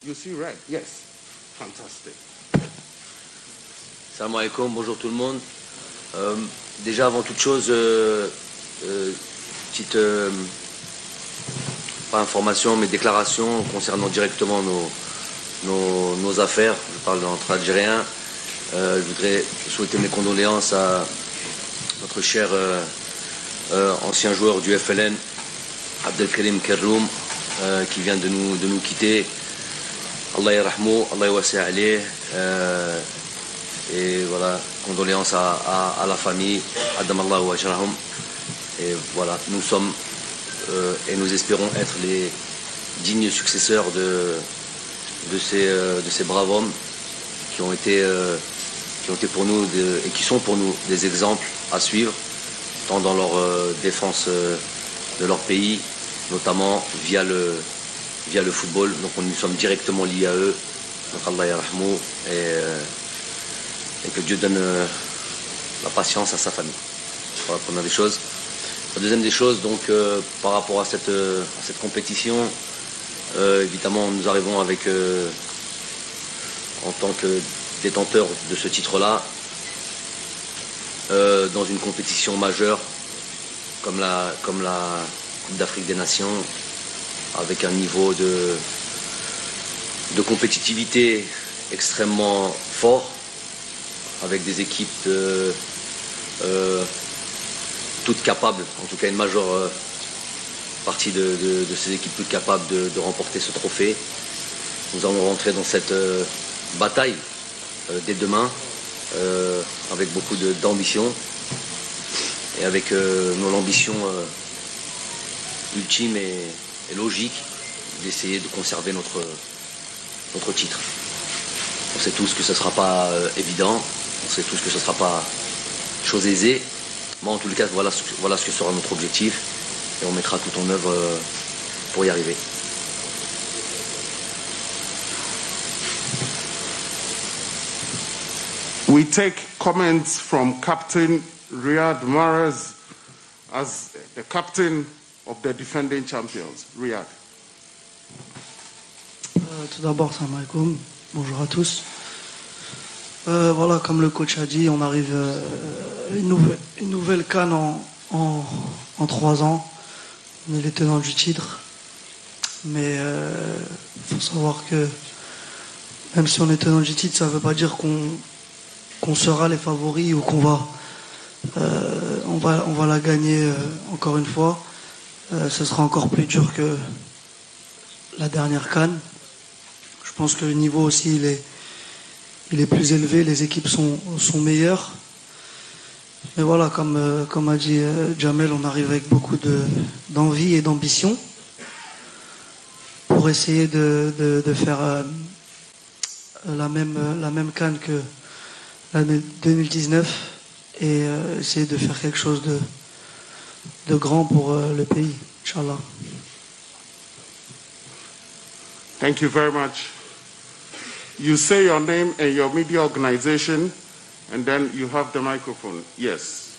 You see red, yes. Fantastic. Salam alaikum, bonjour tout le monde. Déjà avant toute chose, petite pas information mais déclaration concernant directement nos affaires. Je parle entre Algériens. Je voudrais souhaiter mes condoléances à notre cher ancien joueur du FLN, Abdelkarim Kerroum, qui vient de nous quitter. Allah yarahmou, Allah yawasi' alayh. Et voilà, condoléances à la famille, Adamallahu wa ajrahum. Et voilà, nous sommes et nous espérons être les dignes successeurs de ces braves hommes qui ont été pour nous et qui sont pour nous des exemples à suivre, tant dans leur défense de leur pays, notamment via le football. Donc nous sommes directement liés à eux. Donc Allah yarahmou et que Dieu donne la patience à sa famille. Voilà la première des choses. La deuxième des choses, donc par rapport à cette compétition, évidemment nous arrivons avec, en tant que détenteur de ce titre-là, dans une compétition majeure comme la Coupe d'Afrique des Nations, avec un niveau de compétitivité extrêmement fort, avec des équipes toutes capables, en tout cas une majeure partie de ces équipes toutes capables de remporter ce trophée. Nous allons rentrer dans cette bataille dès demain, avec beaucoup d'ambition et avec l'ambition ultime et logique d'essayer de conserver notre titre. On sait tous que ce ne sera pas évident, on sait tous que ce ne sera pas chose aisée, mais en tout cas voilà ce que sera notre objectif et on mettra tout en œuvre pour y arriver. We take comments from Captain Riyad Mahrez as the captain of the defending champions. Riyad. Tout d'abord, salam alaikum, bonjour à tous. Voilà, comme le coach a dit, on arrive une nouvelle CAN en 3 ans. On est les tenants du titre. Mais il faut savoir que même si on est tenant du titre, ça ne veut pas dire qu'on sera les favoris ou qu'on va la gagner encore une fois. Ce sera encore plus dur que la dernière CAN. Je pense que le niveau aussi il est plus élevé, les équipes sont meilleures. Mais voilà, comme a dit Jamel, on arrive avec beaucoup d'envie et d'ambition pour essayer de faire la même CAN que l'année 2019 et essayer de faire quelque chose de grand pour le pays, Inch'Allah. Thank you very much. You say your name and your media organization, and then you have the microphone. Yes.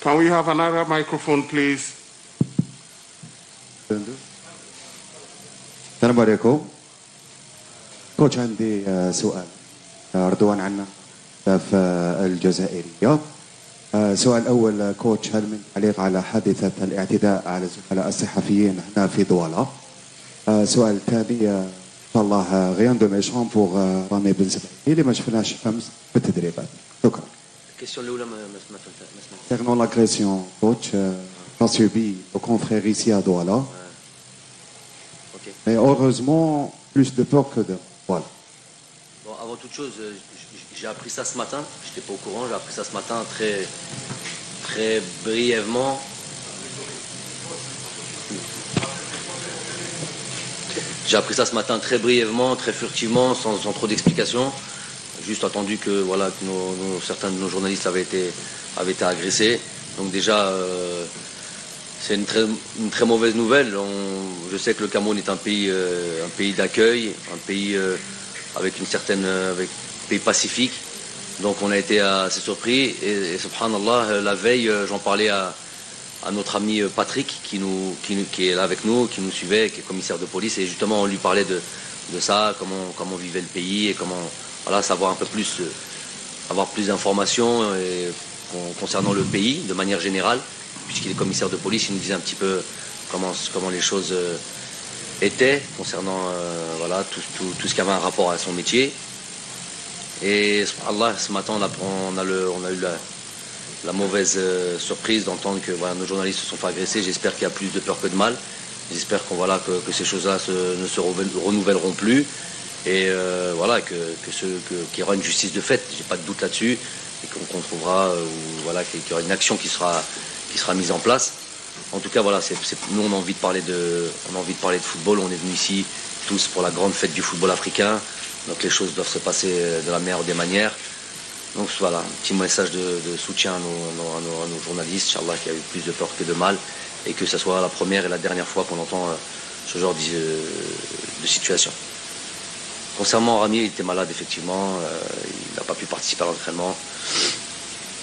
Can we have another microphone, please? السلام عليكم. كوتش عندي سؤال. رضوان عنا في الجزائرية. سؤال الأول كوتش، هل من تعليق على حادثة الاعتداء على زملاء الصحفيين هنا في دوالا؟ سؤال الثاني إن شاء الله غيان دو ميشون بوغ رامي بن زبيدي اللي ما شفناش أمس في التدريبات. شكرا. Concernant l'agression, coach, qu'a subi nos confrères ici à Douala. Mais heureusement, plus de peur que de... Voilà. Bon, avant toute chose, j'ai appris ça ce matin. Je n'étais pas au courant. J'ai appris ça ce matin très, très brièvement. J'ai appris ça ce matin très brièvement, très furtivement, sans trop d'explications. Juste attendu que, voilà, que certains de nos journalistes avaient été agressés. Donc déjà, c'est une très mauvaise nouvelle. Je sais que le Cameroun est un pays d'accueil, un pays avec un pays pacifique. Donc on a été assez surpris et subhanallah, la veille, j'en parlais à à notre ami Patrick qui est là avec nous, qui nous suivait, qui est commissaire de police, et justement on lui parlait de ça, comment vivait le pays et comment savoir un peu plus, avoir plus d'informations concernant le pays de manière générale, puisqu'il est commissaire de police. Il nous disait un petit peu comment les choses étaient concernant tout ce qui avait un rapport à son métier. Et subhanallah, ce matin on a eu la mauvaise surprise d'entendre que nos journalistes se sont fait agresser. J'espère qu'il y a plus de peur que de mal. J'espère que ces choses-là ne se renouvelleront plus. Et qu'il y aura une justice de fait, j'ai pas de doute là-dessus, et qu'on trouvera qu'il y aura une action qui sera mise en place. En tout cas, nous on a envie de parler de football. On est venus ici tous pour la grande fête du football africain. Donc les choses doivent se passer de la meilleure des manières. Donc voilà, un petit message de soutien à nos journalistes, Inch'Allah, qu'il y a eu plus de peur que de mal, et que ce soit la première et la dernière fois qu'on entend ce genre de situation. Concernant Rami, il était malade effectivement, il n'a pas pu participer à l'entraînement.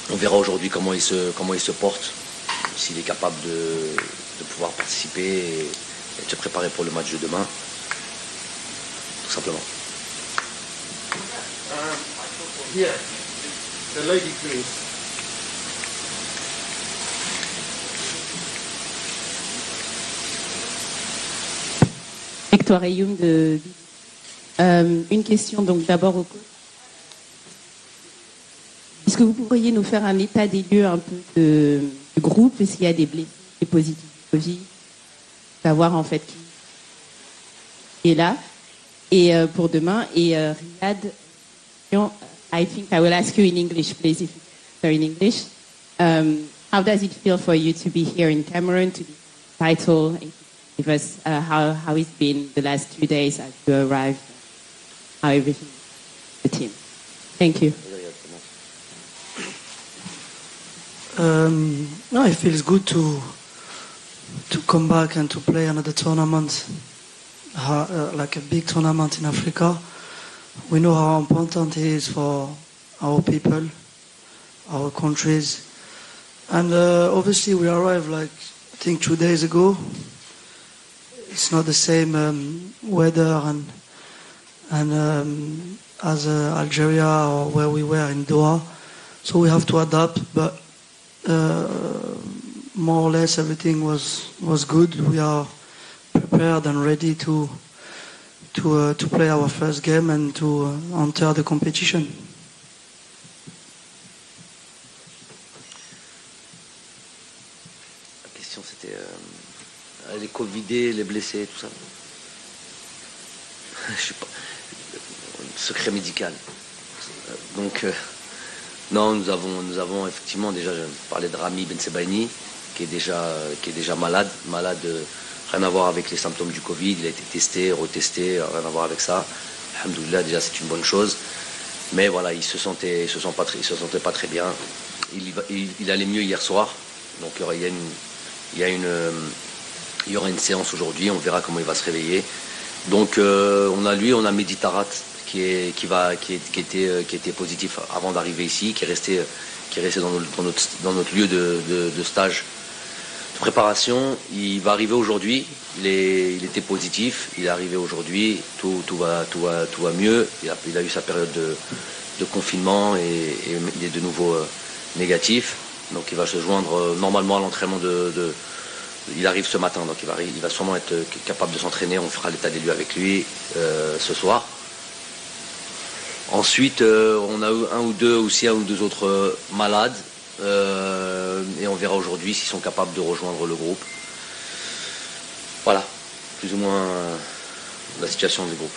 On verra aujourd'hui comment il se porte, s'il est capable de pouvoir participer et de se préparer pour le match de demain, tout simplement. Here, the lady, please. Victoire Ayoum une question donc d'abord au coach. Est-ce que vous pourriez nous faire un état des lieux un peu du groupe? Est-ce qu'il y a des blessés, des positifs du Covid? Savoir en fait qui est là. Et pour demain, et Riyad, I think I will ask you in English, please, if you're in English. How does it feel for you to be here in Cameroon, to be title? Give us how it's been the last 2 days as you arrived, how everything the team. Thank you. No, it feels good to come back and to play another tournament, like a big tournament in Africa. We know how important it is for our people, our countries, and obviously we arrived I think 2 days ago. It's not the same weather and as Algeria or where we were in Doha, so we have to adapt. But more or less everything was good. We are prepared and ready to play our first game and to enter the competition. La question c'était les Covidés, les blessés, tout ça. Je sais pas. Secret médical. Donc non, nous avons effectivement déjà, je parlais de Rami Ben Sebaini qui est déjà malade, rien à voir avec les symptômes du Covid. Il a été testé, retesté, rien à voir avec ça. Alhamdoulilah, déjà c'est une bonne chose. Mais voilà, il se sentait pas très bien. Il allait mieux hier soir. Donc il y aura une séance aujourd'hui. On verra comment il va se réveiller. Donc on a Mehdi Tarat qui était positif avant d'arriver ici, qui est resté dans notre lieu de stage de préparation. Il va arriver aujourd'hui. Il était positif. Il est arrivé aujourd'hui. Tout va mieux. Il a eu sa période de confinement et il est de nouveau négatif. Donc il va se joindre normalement à l'entraînement il arrive ce matin, donc il va sûrement être capable de s'entraîner. On fera l'état des lieux avec lui ce soir. Ensuite, on a eu un ou deux autres malades. Et on verra aujourd'hui s'ils sont capables de rejoindre le groupe. Voilà, plus ou moins la situation du groupe.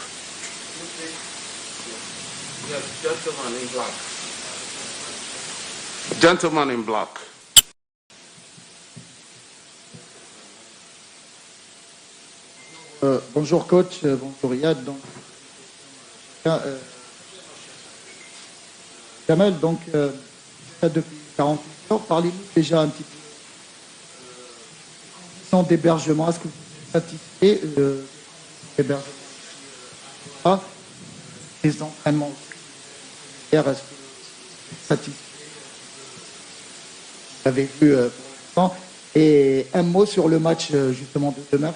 Gentleman in black. Bonjour coach, bonjour Riyad. Donc, Jamel, donc depuis 48 heures, parlez-nous déjà un petit peu d'hébergement. Est-ce que vous êtes satisfait d'hébergement des entraînements aussi? Est-ce que vous êtes satisfait? Vous avez vu pour l'instant. Et un mot sur le match justement de demain.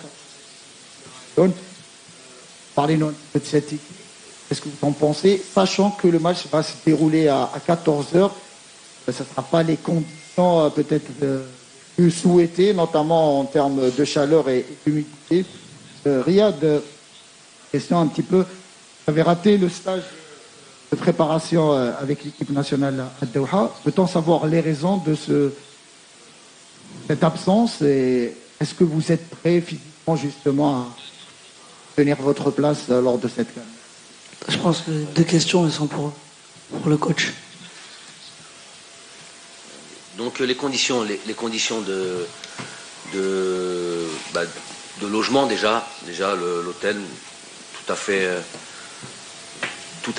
Parlez-nous un peu de cette équipe. Qu'est-ce que vous en pensez? Sachant que le match va se dérouler à 14h, ce ne sera pas les conditions peut-être plus souhaitées, notamment en termes de chaleur et d'humidité. Riyad, question un petit peu. Vous avez raté le stage de préparation avec l'équipe nationale à Doha. Peut-on savoir les raisons de cette absence et est-ce que vous êtes prêt physiquement justement à tenir votre place lors de cette CAN? Je pense que les deux questions elles sont pour le coach. Donc les conditions de logement déjà l'hôtel tout à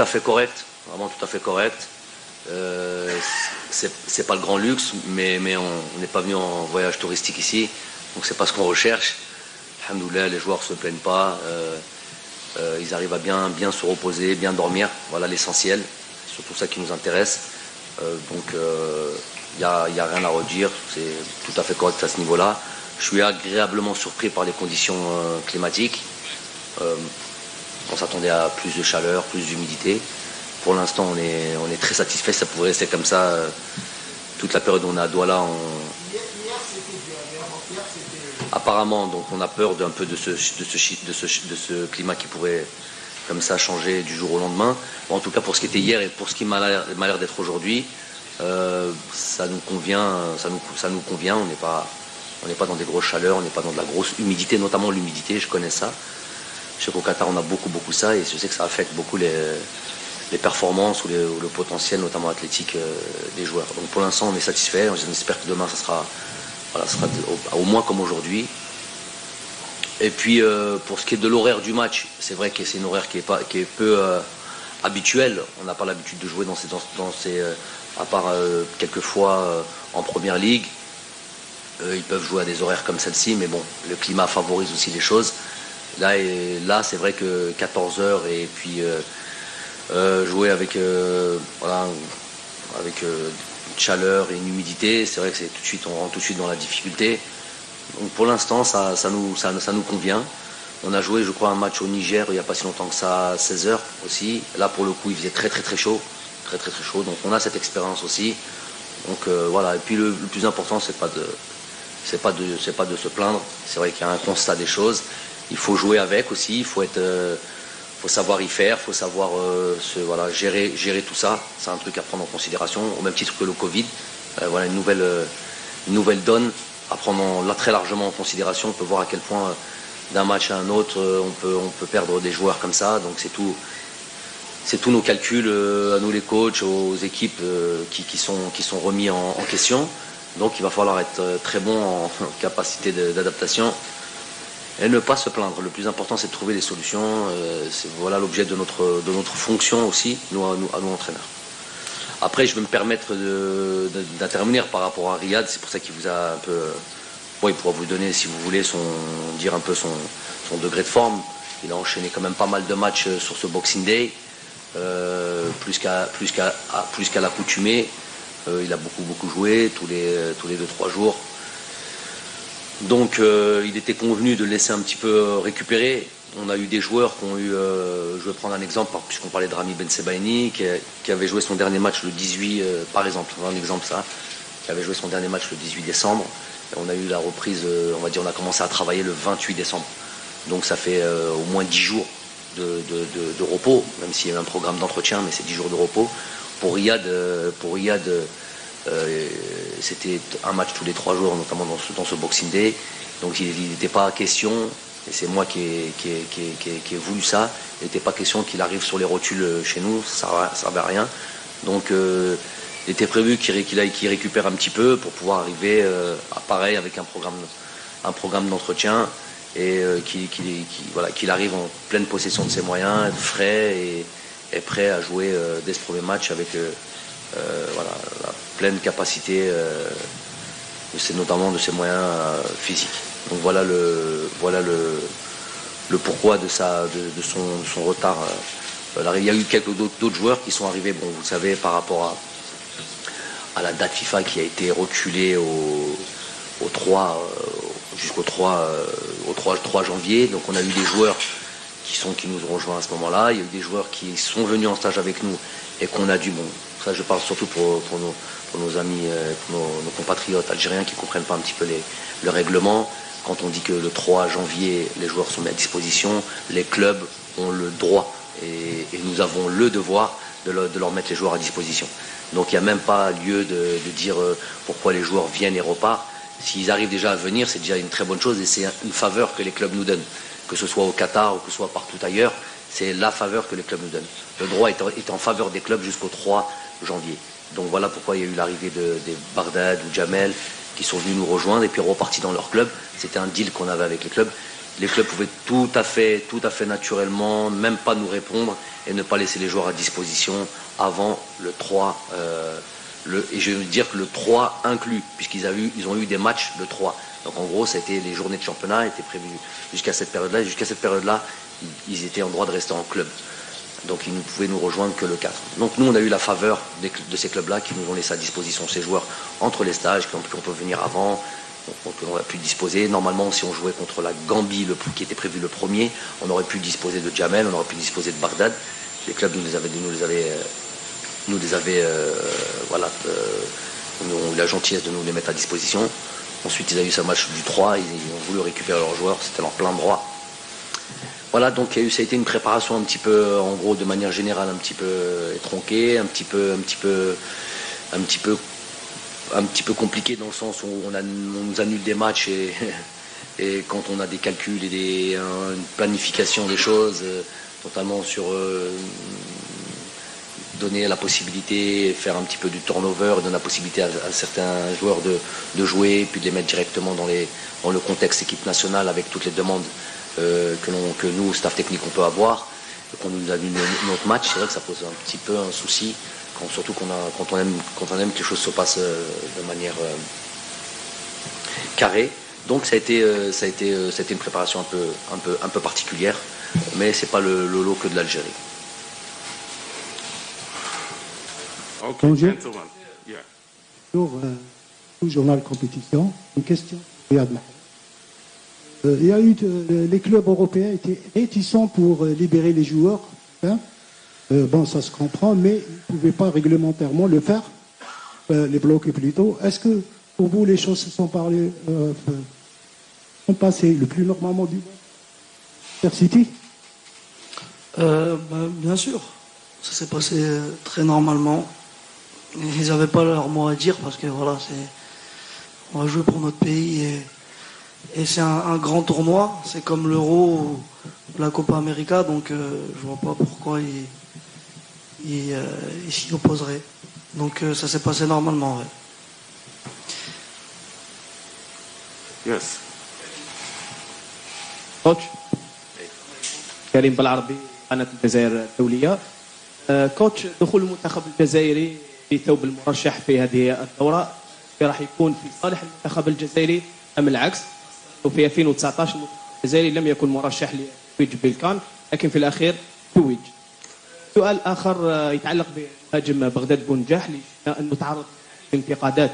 fait correct, vraiment tout à fait correct. C'est pas le grand luxe, mais on n'est pas venu en voyage touristique ici, donc c'est pas ce qu'on recherche. Alhamdoulilah, les joueurs se plaignent pas, ils arrivent à bien se reposer, bien dormir, voilà l'essentiel, c'est surtout ça qui nous intéresse. Donc il y a rien à redire, c'est tout à fait correct à ce niveau-là. Je suis agréablement surpris par les conditions climatiques. On s'attendait à plus de chaleur, plus d'humidité. Pour l'instant, on est très satisfait. Ça pourrait rester comme ça toute la période où on est à Douala. Apparemment, donc on a peur d'un peu de ce climat qui pourrait comme ça changer du jour au lendemain. Bon, en tout cas, pour ce qui était hier et pour ce qui m'a l'air d'être aujourd'hui, ça nous convient. On n'est pas dans des grosses chaleurs, on n'est pas dans de la grosse humidité, notamment l'humidité. Je connais ça. Je sais qu'au Qatar, on a beaucoup ça, et je sais que ça affecte beaucoup les performances ou le potentiel, notamment athlétique, des joueurs. Donc pour l'instant, on est satisfait. On espère que demain, ça sera au moins comme aujourd'hui. Et puis, pour ce qui est de l'horaire du match, c'est vrai que c'est une horaire qui est peu habituelle. On n'a pas l'habitude de jouer dans ces à part quelques fois en première ligue. Ils peuvent jouer à des horaires comme celle-ci, mais bon, le climat favorise aussi les choses. Là, c'est vrai que 14h et puis jouer avec une chaleur et une humidité, c'est vrai que on rentre tout de suite dans la difficulté. Donc pour l'instant, ça nous convient. On a joué, je crois, un match au Niger il n'y a pas si longtemps que ça, à 16h aussi. Là, pour le coup, il faisait très chaud. Très chaud. Donc on a cette expérience aussi. Donc voilà. Et puis le plus important, c'est pas de se plaindre. C'est vrai qu'il y a un constat des choses. Il faut jouer avec aussi. Il faut savoir y faire. Il faut savoir gérer tout ça. C'est un truc à prendre en considération. Au même titre que le Covid. Voilà une nouvelle donne à prendre très largement en considération. On peut voir à quel point d'un match à un autre, on peut perdre des joueurs comme ça. Donc c'est tous nos calculs à nous les coachs, aux équipes qui sont remis en question. Donc il va falloir être très bon en capacité d'adaptation et ne pas se plaindre. Le plus important, c'est de trouver des solutions. Voilà l'objet de notre fonction aussi, nous entraîneurs. Après, je vais me permettre d'intervenir par rapport à Riyad. C'est pour ça qu'il vous a un peu... il pourra vous donner, si vous voulez, dire un peu son degré de forme. Il a enchaîné quand même pas mal de matchs sur ce Boxing Day, plus qu'à l'accoutumée. Il a beaucoup joué, tous les 2-3 jours. Donc il était convenu de le laisser un petit peu récupérer. On a eu des joueurs qui ont eu, je vais prendre un exemple, puisqu'on parlait de Rami Ben Sebaini, qui avait joué son dernier match le 18, par exemple, un exemple ça, qui avait joué son dernier match le 18 décembre. Et on a eu la reprise, on a commencé à travailler le 28 décembre. Donc ça fait au moins 10 jours de repos, même s'il y a eu un programme d'entretien, mais c'est 10 jours de repos. Pour Riyad, c'était un match tous les 3 jours, notamment dans ce Boxing Day. Donc il n'était pas question, et c'est moi qui ai voulu ça, il n'était pas question qu'il arrive sur les rotules chez nous, ça ne servait à rien. Donc il était prévu qu'il récupère un petit peu pour pouvoir arriver pareil avec un programme d'entretien et qu'il arrive en pleine possession de ses moyens, frais et prêt à jouer dès ce premier match avec la pleine capacité, notamment de ses moyens physiques. Donc voilà le pourquoi de son retard. Il y a eu quelques d'autres joueurs qui sont arrivés, bon, vous savez, par rapport à la date FIFA qui a été reculée jusqu'au 3 janvier. Donc on a eu des joueurs qui nous ont rejoints à ce moment-là. Il y a eu des joueurs qui sont venus en stage avec nous et qu'on a dû, bon, ça je parle surtout pour nos amis, pour nos compatriotes algériens qui ne comprennent pas un petit peu le règlement. Quand on dit que le 3 janvier, les joueurs sont mis à disposition, les clubs ont le droit et nous avons le devoir de leur mettre les joueurs à disposition. Donc il n'y a même pas lieu de dire pourquoi les joueurs viennent et repartent. S'ils arrivent déjà à venir, c'est déjà une très bonne chose et c'est une faveur que les clubs nous donnent. Que ce soit au Qatar ou que ce soit partout ailleurs, c'est la faveur que les clubs nous donnent. Le droit est en faveur des clubs jusqu'au 3 janvier. Donc voilà pourquoi il y a eu l'arrivée des Bardad ou Jamel qui sont venus nous rejoindre et puis repartis dans leur club. C'était un deal qu'on avait avec les clubs. Les clubs pouvaient tout à fait naturellement, même pas nous répondre et ne pas laisser les joueurs à disposition avant le 3. Et je veux dire que le 3 inclus, puisqu'ils ont eu des matchs le 3. Donc en gros, les journées de championnat étaient prévues jusqu'à cette période-là. Et jusqu'à cette période-là, ils étaient en droit de rester en club. Donc ils ne pouvaient nous rejoindre que le 4. Donc nous, on a eu la faveur de ces clubs-là qui nous ont laissé à disposition ces joueurs entre les stages, qu'on peut venir avant, qu'on a pu disposer. Normalement, si on jouait contre la Gambie, qui était prévu le premier, on aurait pu disposer de Jamel, on aurait pu disposer de Bardad. Les clubs ont eu la gentillesse de nous les mettre à disposition. Ensuite, ils ont eu ce match du 3, ils ont voulu récupérer leurs joueurs, c'était leur plein droit. Voilà, donc ça a été une préparation un petit peu, en gros, de manière générale, un petit peu tronquée, un petit peu compliqué dans le sens où on nous annule des matchs et quand on a des calculs et une planification des choses, totalement sur donner la possibilité, faire un petit peu du turnover, donner la possibilité à certains joueurs de jouer, puis de les mettre directement dans le contexte équipe nationale avec toutes les demandes que nous, staff technique, on peut avoir, et qu'on nous annule notre match. C'est vrai que ça pose un petit peu un souci, surtout quand on aime que les choses se passent de manière carrée. Donc ça a été une préparation un peu particulière, mais c'est pas le lot que de l'Algérie. Okay, Bonjour. gentlemen. Yeah. Sur le journal compétition, une question. Riyad Mahrez. Il y a eu les clubs européens étaient réticents pour libérer les joueurs. Hein. Bon, ça se comprend, mais ils ne pouvaient pas réglementairement le faire, les bloquer plutôt. Est-ce que pour vous les choses se sont passées le plus normalement du monde? Sur City? Bien sûr, ça s'est passé très normalement. Ils n'avaient pas leur mot à dire parce que voilà, on va jouer pour notre pays et c'est un grand tournoi. C'est comme l'Euro ou la Copa América, donc je vois pas pourquoi ils s'y opposeraient. Donc ça s'est passé normalement. Ouais. Yes. كوتش كريم بالعربي قناة الجزائر الدولية. كوتش دخول المنتخب الجزائري بثوب المرشح في هذه الدورة راح يكون في صالح المنتخب الجزائري أم العكس؟ وفي 2019 المنتخب الجزائري لم يكن مرشح للتتويج بالكان لكن في الأخير توج. سؤال آخر يتعلق بمهاجم بغداد بونجاح أنه تعرض لانتقادات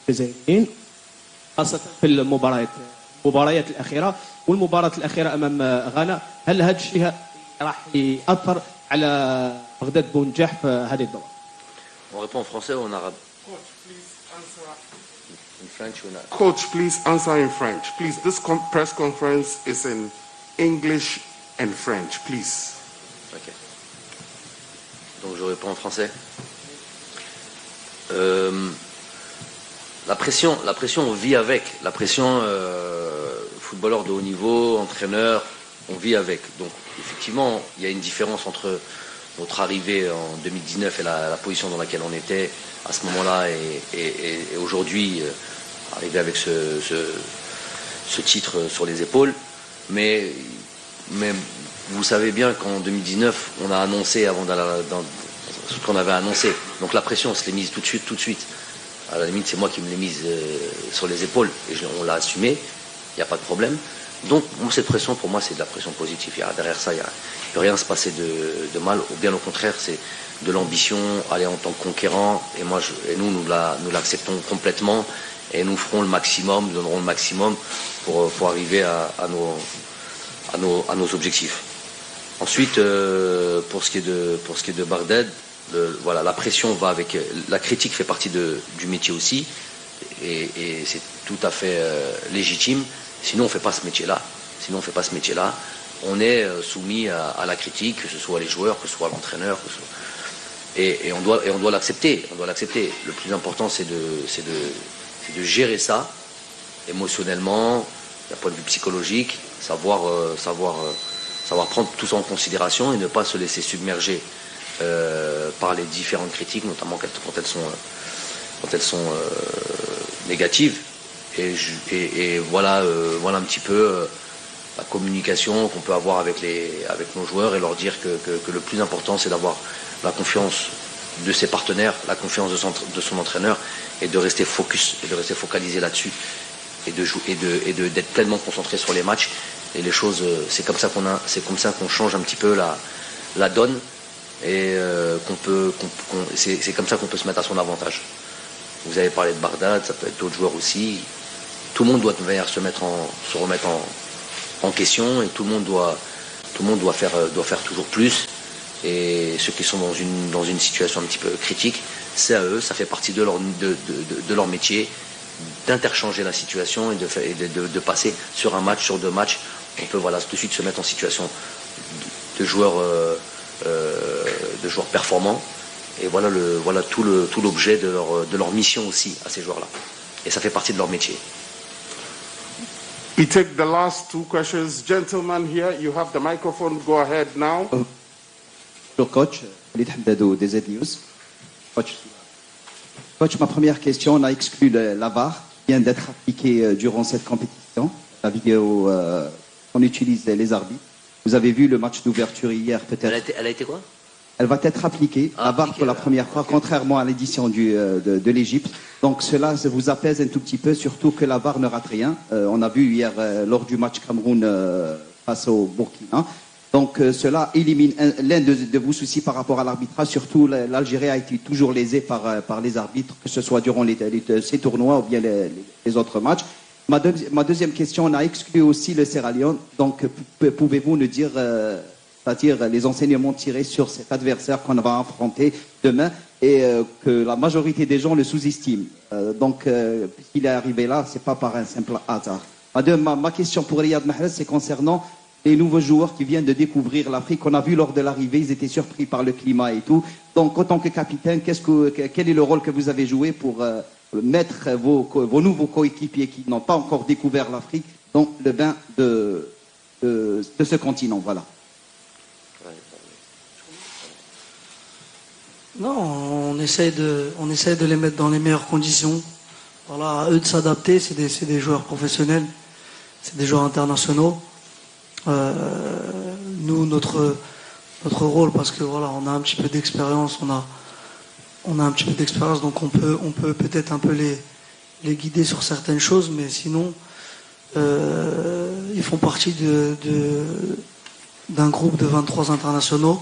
الجزائريين خاصة في المباريات الأخيرة والمباراة الأخيرة أمام غانا. هل هذا الشيء راح يأثر على بغداد بونجاح في هذه الدورة؟ On répond en français ou en arabe? Coach, please answer in French. Please, this press conference is in English and French, please. Ok. Donc je réponds en français. La pression, on vit avec. La pression, footballeur de haut niveau, entraîneur, on vit avec. Donc effectivement, il y a une différence entre notre arrivée en 2019 et la position dans laquelle on était à ce moment-là et aujourd'hui, arriver avec ce titre sur les épaules. Mais vous savez bien qu'en 2019, on a annoncé avant dans ce qu'on avait annoncé. Donc la pression, on se l'est mise tout de suite. À la limite, c'est moi qui me l'ai mise sur les épaules et on l'a assumé. Il n'y a pas de problème. Donc cette pression, pour moi, c'est de la pression positive. Derrière ça, il ne peut rien se passer de mal. Ou bien au contraire, c'est de l'ambition, aller en tant que conquérant. Et nous l'acceptons complètement. et nous ferons le maximum, nous donnerons le maximum pour arriver à nos objectifs. Ensuite, pour ce qui est de Bagdad, voilà, la pression va avec, la critique fait partie du métier aussi, et c'est tout à fait légitime. Sinon, on fait pas ce métier-là. On est soumis à la critique, que ce soit les joueurs, que ce soit l'entraîneur, et on doit l'accepter. Le plus important, c'est de gérer ça émotionnellement, d'un point de vue psychologique, savoir prendre tout ça en considération et ne pas se laisser submerger par les différentes critiques, notamment quand elles sont négatives. Et voilà un petit peu la communication qu'on peut avoir avec nos joueurs, et leur dire que le plus important, c'est d'avoir la confiance de ses partenaires, la confiance de son entraîneur, et de rester focalisé là-dessus, et d'être pleinement concentré sur les matchs. Et les choses, c'est comme ça qu'on change un petit peu la donne, et c'est comme ça qu'on peut se mettre à son avantage. Vous avez parlé de Bagdad, ça peut être d'autres joueurs aussi. Tout le monde doit se remettre en question, et tout le monde doit faire toujours plus. Et ceux qui sont dans une situation un petit peu critique, c'est à eux, ça fait partie de leur métier, d'interchanger la situation et de passer sur un match, sur deux matchs. On peut tout de suite se mettre en situation de joueurs performants. Et voilà tout l'objet de leur mission aussi à ces joueurs-là. Et ça fait partie de leur métier. We take the last two questions. Gentlemen here, you have the microphone. Go ahead now. Bonjour coach, Khalid Hamdadou des Z-News. Coach, ma première question, on a exclu la VAR qui vient d'être appliquée durant cette compétition. La vidéo, on utilise les arbitres. Vous avez vu le match d'ouverture hier peut-être. Elle a été quoi? Elle va être appliquée, la VAR pour la première fois, contrairement à l'édition de l'Égypte. Donc cela vous apaise un tout petit peu, surtout que la VAR ne rate rien. On a vu hier lors du match Cameroun face au Burkina. Donc cela élimine l'un de vos soucis par rapport à l'arbitrage. Surtout l'Algérie a été toujours lésée par les arbitres, que ce soit durant ces tournois ou bien les autres matchs. Ma deuxième question, on a exclu aussi le Sierra Leone. Donc pouvez-vous nous dire, c'est-à-dire les enseignements tirés sur cet adversaire qu'on va affronter demain, et que la majorité des gens le sous-estiment. Donc puisqu'il est arrivé là, c'est pas par un simple hasard. Ma question pour Riyad Mahrez, c'est concernant les nouveaux joueurs qui viennent de découvrir l'Afrique. On a vu lors de l'arrivée, ils étaient surpris par le climat et tout. Donc, en tant que capitaine, quel est le rôle que vous avez joué pour mettre vos nouveaux coéquipiers qui n'ont pas encore découvert l'Afrique dans le bain de ce continent? Voilà. Non, on essaie de les mettre dans les meilleures conditions. Voilà, à eux de s'adapter. C'est des joueurs professionnels, c'est des joueurs internationaux. Nous, notre rôle, parce que voilà, on a un petit peu d'expérience, on a un petit peu d'expérience, donc on peut peut-être un peu les guider sur certaines choses, mais sinon, ils font partie d'un groupe de 23 internationaux,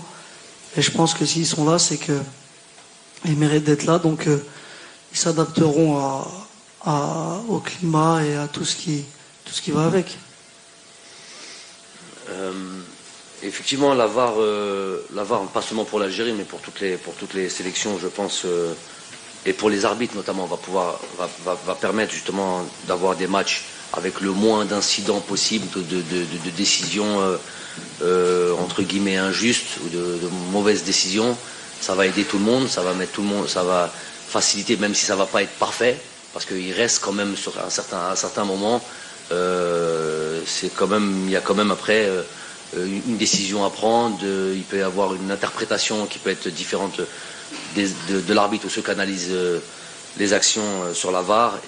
et je pense que s'ils sont là, c'est que ils méritent d'être là, donc ils s'adapteront au climat et à tout ce qui va avec. Effectivement, la VAR, pas seulement pour l'Algérie, mais pour toutes les sélections, je pense, et pour les arbitres notamment, va permettre justement d'avoir des matchs avec le moins d'incidents possible, de décisions entre guillemets injustes ou de mauvaises décisions. Ça va aider tout le monde, ça va faciliter, même si ça va pas être parfait, parce qu'il reste quand même sur un certain moment. Il y a quand même après une décision à prendre, il peut y avoir une interprétation qui peut être différente de l'arbitre ou ceux qui analysent les actions sur la VAR,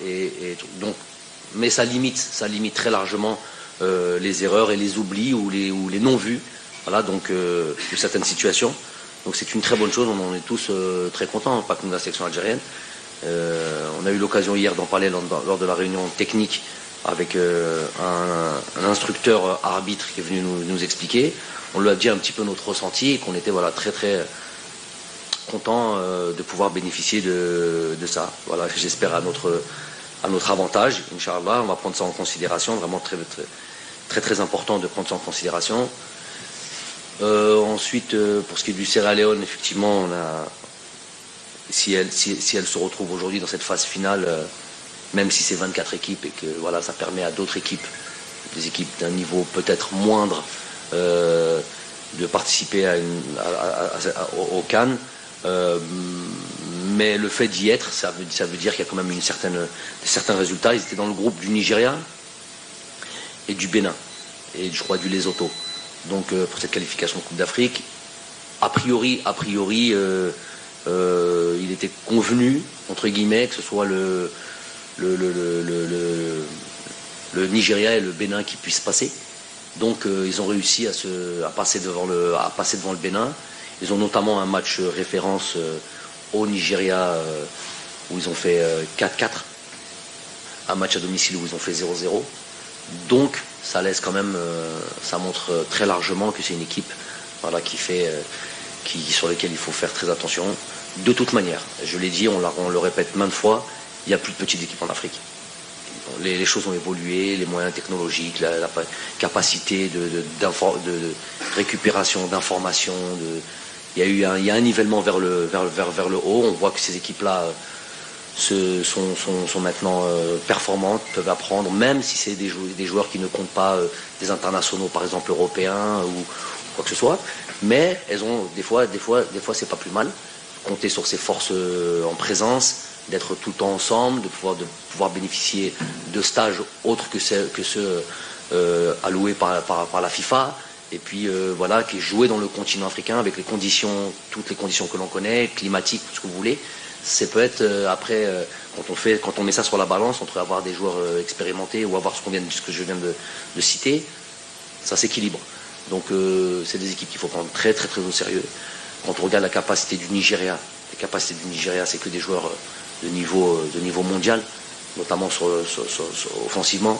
donc, mais ça limite très largement les erreurs et les oublis ou les non-vus, voilà, donc de certaines situations. Donc c'est une très bonne chose, on en est tous très contents, pas que nous, la sélection algérienne. On a eu l'occasion hier d'en parler lors de la réunion technique avec un instructeur arbitre qui est venu nous expliquer. On lui a dit un petit peu notre ressenti et qu'on était très très content de pouvoir bénéficier de ça. Voilà, j'espère à à notre avantage, Inch'Allah. On va prendre ça en considération, vraiment très, très, très, très important de prendre ça en considération. Ensuite, pour ce qui est du Sierra Leone, effectivement, on a, si elle se retrouve aujourd'hui dans cette phase finale, même si c'est 24 équipes et que voilà, ça permet à d'autres équipes, des équipes d'un niveau peut-être moindre, de participer au CAN. Mais le fait d'y être, ça veut dire qu'il y a quand même certains résultats. Ils étaient dans le groupe du Nigeria et du Bénin, et je crois du Lesotho. Donc pour cette qualification de Coupe d'Afrique, a priori, il était convenu, entre guillemets, que ce soit le Nigeria et le Bénin qui puissent passer. Donc ils ont réussi à passer devant le Bénin. Ils ont notamment un match référence au Nigeria où ils ont fait 4-4. Un match à domicile où ils ont fait 0-0. Donc ça laisse quand même, ça montre très largement que c'est une équipe voilà, sur laquelle il faut faire très attention. De toute manière, je l'ai dit, on le répète maintes fois, il n'y a plus de petites équipes en Afrique. Les choses ont évolué, les moyens technologiques, la capacité de récupération d'informations. Il y a un nivellement vers le haut. On voit que ces équipes-là sont maintenant performantes, peuvent apprendre, même si c'est des joueurs qui ne comptent pas des internationaux, par exemple européens ou quoi que ce soit. Mais elles ont des fois c'est pas plus mal. Compter sur ses forces en présence, d'être tout le temps ensemble, de pouvoir bénéficier de stages autres que ceux alloués par la FIFA, et puis voilà, qui est joué dans le continent africain avec toutes les conditions que l'on connaît, climatiques, tout ce que vous voulez. C'est peut-être après, quand on met ça sur la balance, entre avoir des joueurs expérimentés ou avoir ce que je viens de citer, ça s'équilibre. Donc c'est des équipes qu'il faut prendre très très très au sérieux. Quand on regarde la capacité du Nigeria, c'est que des joueurs de niveau mondial, notamment offensivement.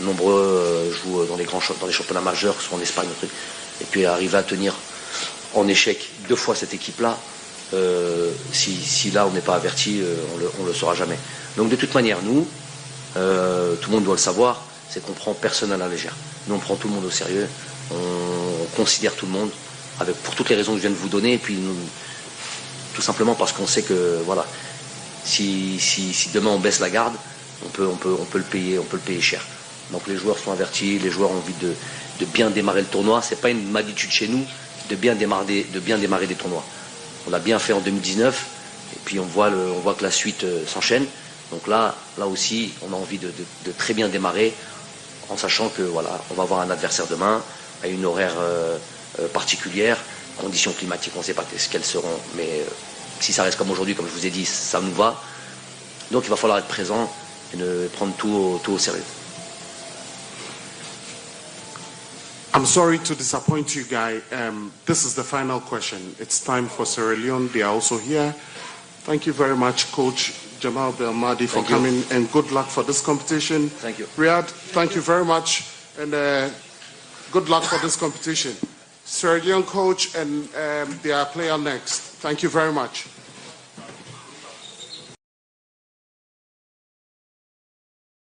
Nombreux jouent dans les championnats majeurs, que ce soit en Espagne, et puis arriver à tenir en échec 2 fois cette équipe-là, si là on n'est pas averti, on le saura jamais. Donc de toute manière, nous, tout le monde doit le savoir, c'est qu'on prend personne à la légère. Nous on prend tout le monde au sérieux, on considère tout le monde, pour toutes les raisons que je viens de vous donner, et puis tout simplement parce qu'on sait que voilà, si demain on baisse la garde, on peut le payer cher. Donc les joueurs sont avertis, les joueurs ont envie de bien démarrer le tournoi. C'est pas une habitude chez nous de bien démarrer des tournois. On l'a bien fait en 2019, et puis on voit que la suite s'enchaîne. Donc là aussi, on a envie de très bien démarrer, en sachant que voilà, on va avoir un adversaire demain à une horaire particulière, conditions climatiques, on ne sait pas ce qu'elles seront, mais si ça reste comme aujourd'hui, comme je vous ai dit, ça nous va. Donc il va falloir être présent et prendre tout au sérieux. I'm sorry to disappoint you, Guy. This is the final question. It's time for Sierra Leone. They are also here. Thank you very much, Coach Jamal Belmadi, for coming, and good luck for this competition. Thank you. Riyad, thank you very much, and good luck for this competition. Sierra Leone coach and their player next. Thank you very much.